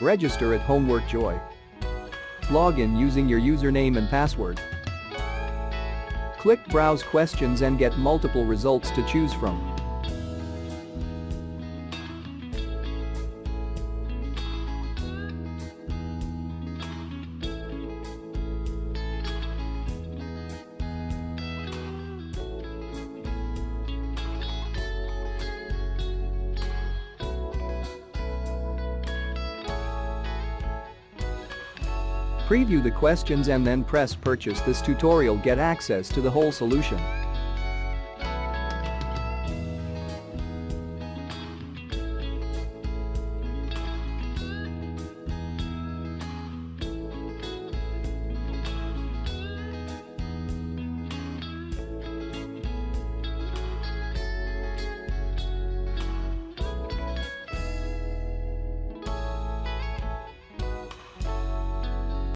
Register at Homework Joy. Log in using your username and password. Click Browse Questions and get multiple results to choose from. Preview the questions and then press Purchase. This tutorial get access to the whole solution.